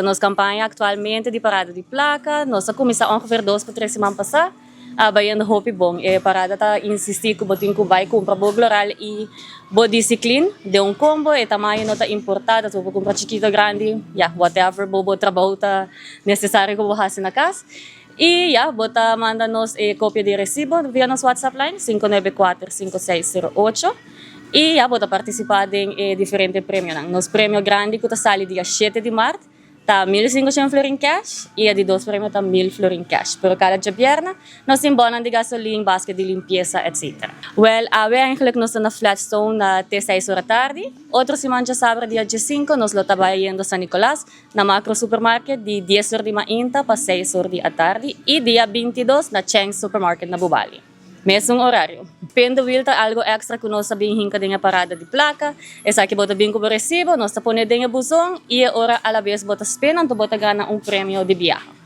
Nos campanha atualmente de parada de placa, nós começamos ongeveer 2 para 3 semanas passar. Bayando hopi bom, parada tá insistir que botin que vai comprar bo floral e bo discipline de combo e tamanho nota importada, so vou comprar chiquito grande, whatever bo trabalho tá necessário que vou fazer na casa. E bota manda nos cópia de recibo via nosso WhatsApp line 594-5608 e bota participar em diferentes prêmios. Nos prêmio grande que tá sali dia 7 de março, tá 1.500 florin cash e a de 2 prêmios tá 1.000 florin cash. Pero cada dia nós embonan de gasolina, basket de limpeza, etc. Well, eigenlijk nós na Flatstone na até 6 horas tarde. Outro semana já sábado dia 5 nós lo trabalhando San Nicolás na Macro Supermarket de 10 horas de mainta para 6 horas de tarde e dia 22 na Cheng Supermarket na Bubali. Mesmong horário. Pendo wilta algo extra que nós sabihin ka din parada de placa, esa que bota bem como recibo, nós tapone din busong, e ora a la vez bota spenan to bota gana premyo de biyahe.